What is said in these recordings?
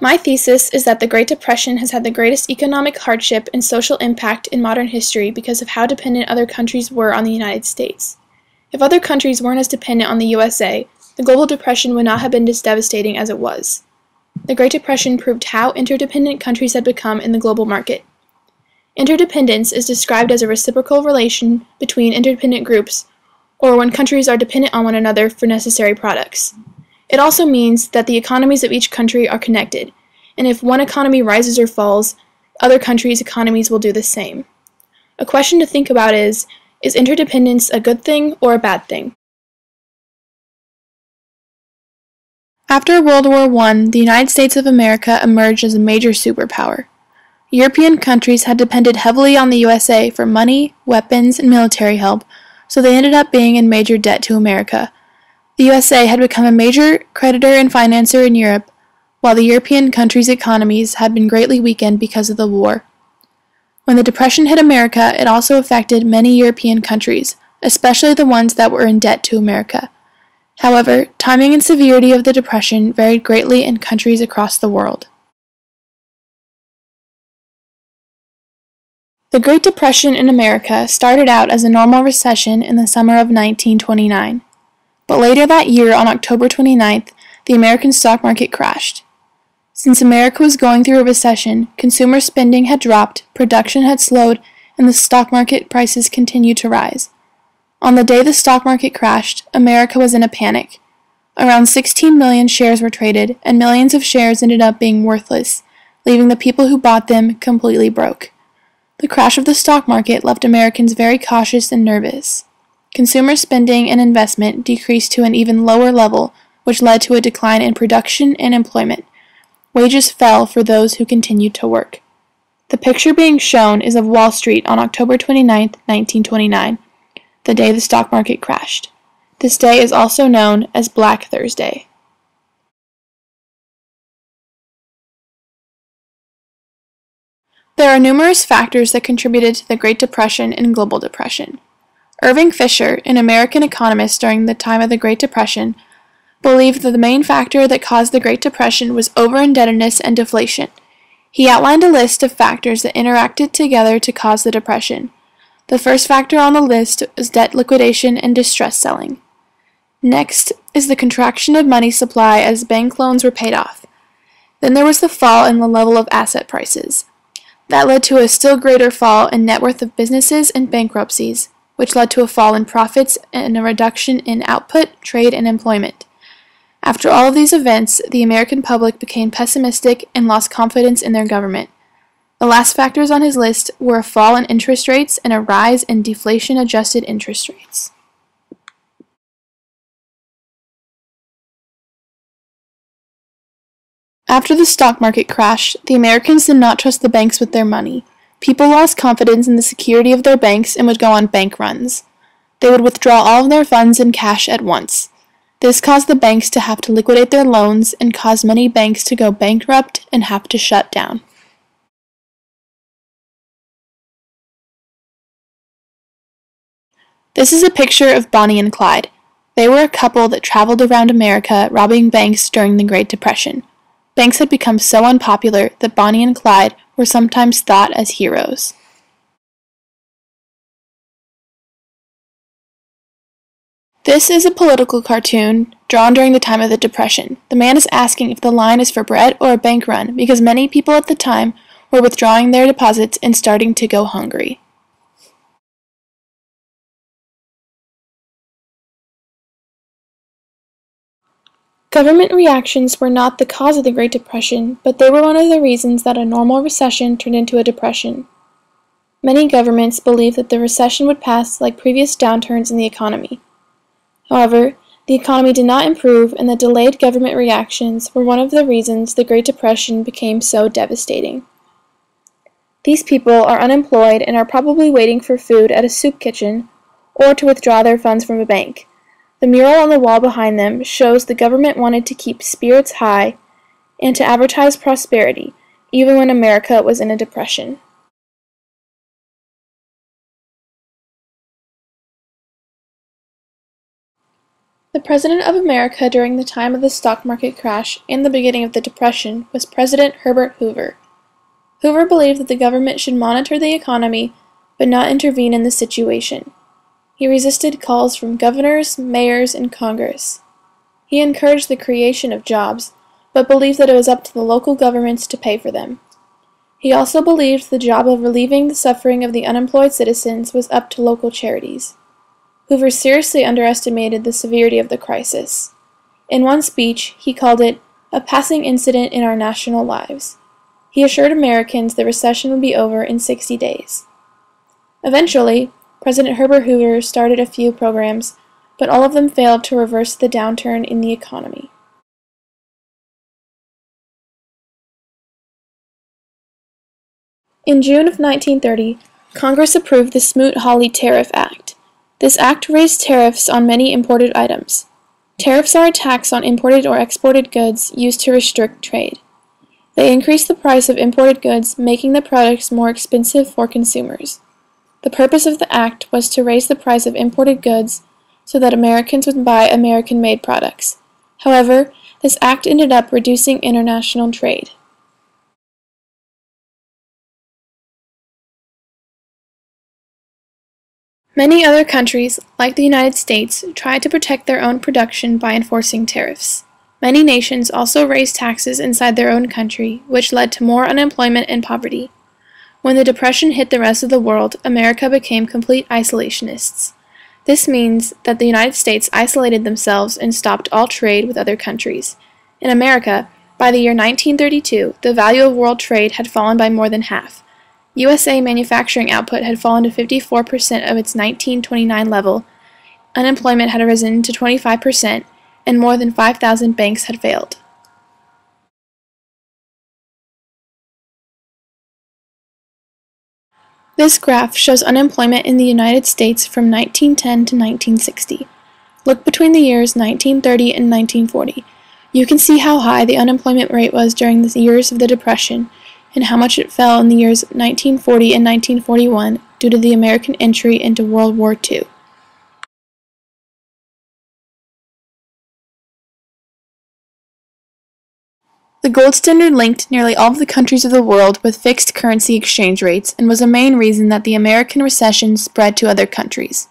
My thesis is that the Great Depression has had the greatest economic hardship and social impact in modern history because of how dependent other countries were on the United States. If other countries weren't as dependent on the USA, the global depression would not have been as devastating as it was. The Great Depression proved how interdependent countries had become in the global market. Interdependence is described as a reciprocal relation between interdependent groups, or when countries are dependent on one another for necessary products. It also means that the economies of each country are connected, and if one economy rises or falls, other countries' economies will do the same. A question to think about is interdependence a good thing or a bad thing? After World War I, the United States of America emerged as a major superpower. European countries had depended heavily on the USA for money, weapons, and military help, so they ended up being in major debt to America. The USA had become a major creditor and financer in Europe, while the European countries' economies had been greatly weakened because of the war. When the Depression hit America, it also affected many European countries, especially the ones that were in debt to America. However, timing and severity of the Depression varied greatly in countries across the world. The Great Depression in America started out as a normal recession in the summer of 1929. But later that year, on October 29th, the American stock market crashed. Since America was going through a recession, consumer spending had dropped, production had slowed, and the stock market prices continued to rise. On the day the stock market crashed, America was in a panic. Around 16 million shares were traded, and millions of shares ended up being worthless, leaving the people who bought them completely broke. The crash of the stock market left Americans very cautious and nervous. Consumer spending and investment decreased to an even lower level, which led to a decline in production and employment. Wages fell for those who continued to work. The picture being shown is of Wall Street on October 29, 1929, the day the stock market crashed. This day is also known as Black Thursday. There are numerous factors that contributed to the Great Depression and Global Depression. Irving Fisher, an American economist during the time of the Great Depression, believed that the main factor that caused the Great Depression was over-indebtedness and deflation. He outlined a list of factors that interacted together to cause the Depression. The first factor on the list is debt liquidation and distress selling. Next is the contraction of money supply as bank loans were paid off. Then there was the fall in the level of asset prices. That led to a still greater fall in net worth of businesses and bankruptcies, which led to a fall in profits and a reduction in output, trade, and employment. After all of these events, the American public became pessimistic and lost confidence in their government. The last factors on his list were a fall in interest rates and a rise in deflation-adjusted interest rates. After the stock market crashed, the Americans did not trust the banks with their money. People lost confidence in the security of their banks and would go on bank runs. They would withdraw all of their funds in cash at once. This caused the banks to have to liquidate their loans and caused many banks to go bankrupt and have to shut down. This is a picture of Bonnie and Clyde. They were a couple that traveled around America robbing banks during the Great Depression. Banks had become so unpopular that Bonnie and Clyde were sometimes thought as heroes. This is a political cartoon drawn during the time of the Depression. The man is asking if the line is for bread or a bank run because many people at the time were withdrawing their deposits and starting to go hungry. Government reactions were not the cause of the Great Depression, but they were one of the reasons that a normal recession turned into a depression. Many governments believed that the recession would pass like previous downturns in the economy. However, the economy did not improve, and the delayed government reactions were one of the reasons the Great Depression became so devastating. These people are unemployed and are probably waiting for food at a soup kitchen or to withdraw their funds from a bank. The mural on the wall behind them shows the government wanted to keep spirits high and to advertise prosperity, even when America was in a depression. The President of America during the time of the stock market crash and the beginning of the Depression was President Herbert Hoover. Hoover believed that the government should monitor the economy but not intervene in the situation. He resisted calls from governors, mayors, and Congress. He encouraged the creation of jobs, but believed that it was up to the local governments to pay for them. He also believed the job of relieving the suffering of the unemployed citizens was up to local charities. Hoover seriously underestimated the severity of the crisis. In one speech, he called it a passing incident in our national lives. He assured Americans the recession would be over in 60 days. Eventually, President Herbert Hoover started a few programs, but all of them failed to reverse the downturn in the economy. In June of 1930, Congress approved the Smoot-Hawley Tariff Act. This act raised tariffs on many imported items. Tariffs are a tax on imported or exported goods used to restrict trade. They increase the price of imported goods, making the products more expensive for consumers. The purpose of the act was to raise the price of imported goods so that Americans would buy American-made products. However, this act ended up reducing international trade. Many other countries, like the United States, tried to protect their own production by enforcing tariffs. Many nations also raised taxes inside their own country, which led to more unemployment and poverty. When the Depression hit the rest of the world, America became complete isolationists. This means that the United States isolated themselves and stopped all trade with other countries. In America, by the year 1932, the value of world trade had fallen by more than half. USA manufacturing output had fallen to 54% of its 1929 level, unemployment had risen to 25%, and more than 5,000 banks had failed. This graph shows unemployment in the United States from 1910 to 1960. Look between the years 1930 and 1940. You can see how high the unemployment rate was during the years of the Depression, and how much it fell in the years 1940 and 1941 due to the American entry into World War II. The gold standard linked nearly all of the countries of the world with fixed currency exchange rates and was a main reason that the American recession spread to other countries.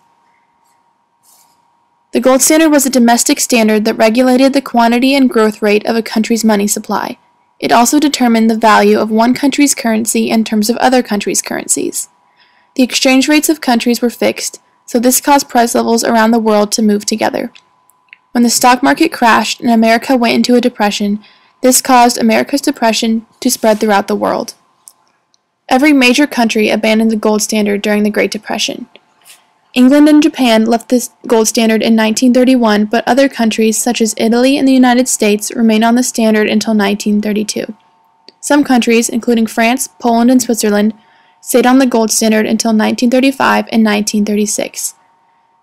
The gold standard was a domestic standard that regulated the quantity and growth rate of a country's money supply. It also determined the value of one country's currency in terms of other countries' currencies. The exchange rates of countries were fixed, so this caused price levels around the world to move together. When the stock market crashed and America went into a depression, this caused America's depression to spread throughout the world. Every major country abandoned the gold standard during the Great Depression. England and Japan left the gold standard in 1931, but other countries, such as Italy and the United States, remained on the standard until 1932. Some countries, including France, Poland, and Switzerland, stayed on the gold standard until 1935 and 1936.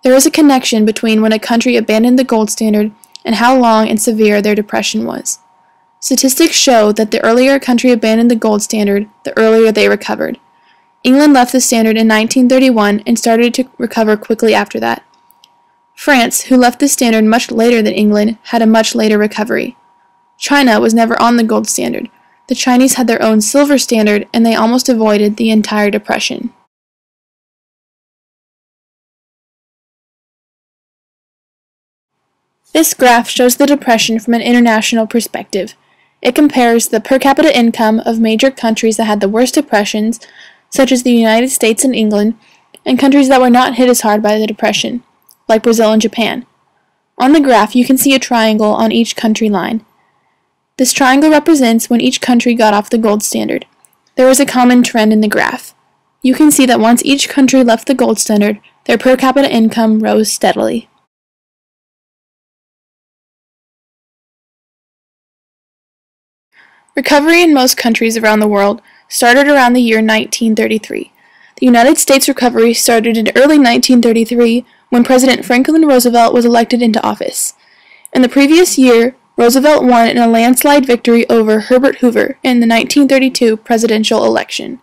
There is a connection between when a country abandoned the gold standard and how long and severe their depression was. Statistics show that the earlier a country abandoned the gold standard, the earlier they recovered. England left the standard in 1931 and started to recover quickly after that. France, who left the standard much later than England, had a much later recovery. China was never on the gold standard. The Chinese had their own silver standard, and they almost avoided the entire depression. This graph shows the depression from an international perspective. It compares the per capita income of major countries that had the worst depressions, such as the United States and England, and countries that were not hit as hard by the depression, like Brazil and Japan. On the graph, you can see a triangle on each country line. This triangle represents when each country got off the gold standard. There is a common trend in the graph. You can see that once each country left the gold standard, their per capita income rose steadily. Recovery in most countries around the world started around the year 1933. The United States recovery started in early 1933 when President Franklin Roosevelt was elected into office. In the previous year, Roosevelt won in a landslide victory over Herbert Hoover in the 1932 presidential election.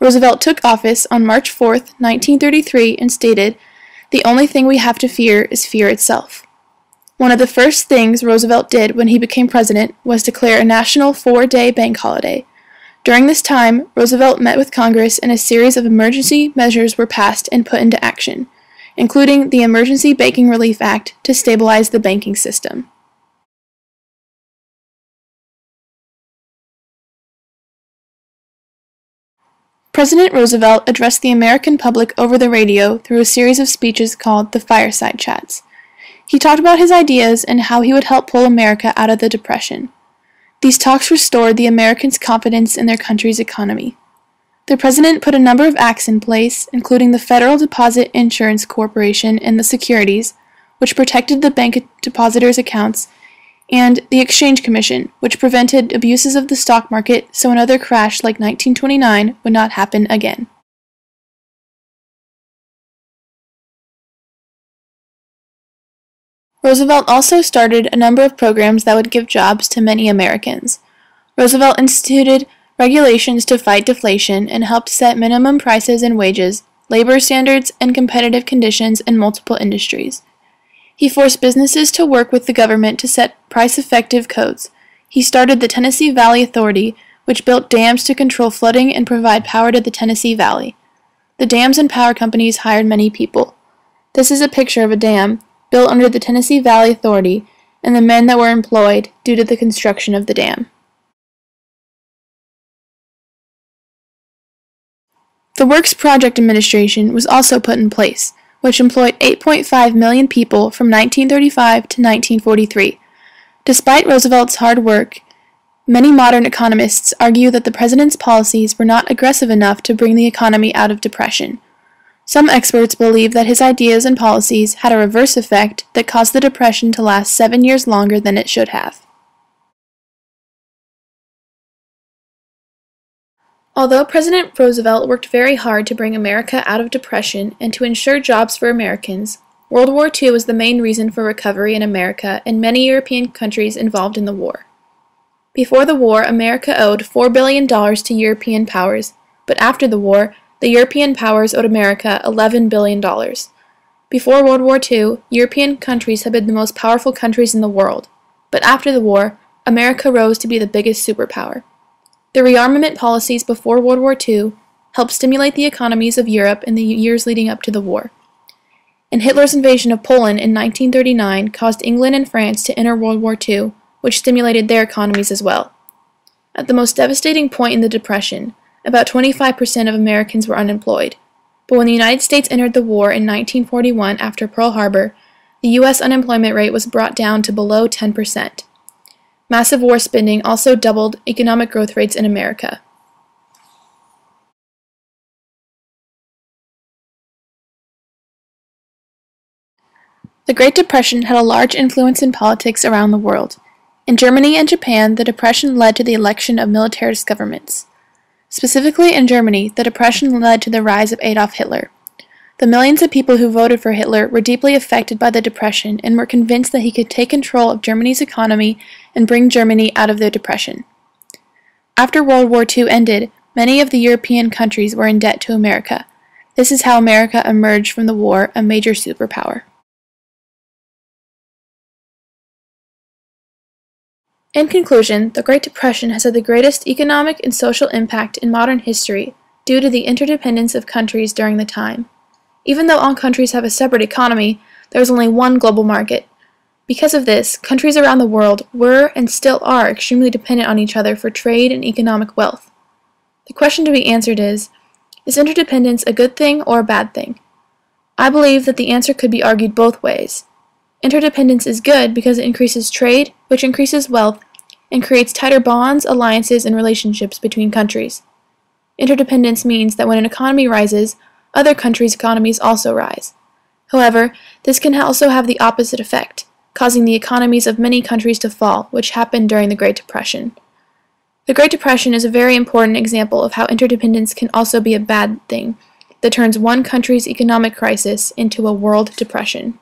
Roosevelt took office on March 4, 1933, and stated, "The only thing we have to fear is fear itself." One of the first things Roosevelt did when he became president was declare a national 4-day bank holiday. During this time, Roosevelt met with Congress and a series of emergency measures were passed and put into action, including the Emergency Banking Relief Act to stabilize the banking system. President Roosevelt addressed the American public over the radio through a series of speeches called the Fireside Chats. He talked about his ideas and how he would help pull America out of the Depression. These talks restored the Americans' confidence in their country's economy. The president put a number of acts in place, including the Federal Deposit Insurance Corporation and the Securities, which protected the bank depositors' accounts, and the Exchange Commission, which prevented abuses of the stock market so another crash like 1929 would not happen again. Roosevelt also started a number of programs that would give jobs to many Americans. Roosevelt instituted regulations to fight deflation and helped set minimum prices and wages, labor standards, and competitive conditions in multiple industries. He forced businesses to work with the government to set price-effective codes. He started the Tennessee Valley Authority, which built dams to control flooding and provide power to the Tennessee Valley. The dams and power companies hired many people. This is a picture of a dam built under the Tennessee Valley Authority and the men that were employed due to the construction of the dam. The Works Project Administration was also put in place, which employed 8.5 million people from 1935 to 1943. Despite Roosevelt's hard work, many modern economists argue that the president's policies were not aggressive enough to bring the economy out of depression. Some experts believe that his ideas and policies had a reverse effect that caused the Depression to last 7 years longer than it should have. Although President Roosevelt worked very hard to bring America out of depression and to ensure jobs for Americans, World War II was the main reason for recovery in America and many European countries involved in the war. Before the war, America owed $4 billion to European powers, but after the war, the European powers owed America $11 billion. Before World War II, European countries had been the most powerful countries in the world, but after the war, America rose to be the biggest superpower. The rearmament policies before World War II helped stimulate the economies of Europe in the years leading up to the war. And Hitler's invasion of Poland in 1939 caused England and France to enter World War II, which stimulated their economies as well. At the most devastating point in the Depression, about 25% of Americans were unemployed. But when the United States entered the war in 1941 after Pearl Harbor, the U.S. unemployment rate was brought down to below 10%. Massive war spending also doubled economic growth rates in America. The Great Depression had a large influence in politics around the world. In Germany and Japan, the Depression led to the election of militarist governments. Specifically in Germany, the Depression led to the rise of Adolf Hitler. The millions of people who voted for Hitler were deeply affected by the Depression and were convinced that he could take control of Germany's economy and bring Germany out of the Depression. After World War II ended, many of the European countries were in debt to America. This is how America emerged from the war a major superpower. In conclusion, the Great Depression has had the greatest economic and social impact in modern history due to the interdependence of countries during the time. Even though all countries have a separate economy, there is only one global market. Because of this, countries around the world were and still are extremely dependent on each other for trade and economic wealth. The question to be answered is interdependence a good thing or a bad thing? I believe that the answer could be argued both ways. Interdependence is good because it increases trade, which increases wealth, and creates tighter bonds, alliances, and relationships between countries. Interdependence means that when an economy rises, other countries' economies also rise. However, this can also have the opposite effect, causing the economies of many countries to fall, which happened during the Great Depression. The Great Depression is a very important example of how interdependence can also be a bad thing that turns one country's economic crisis into a world depression.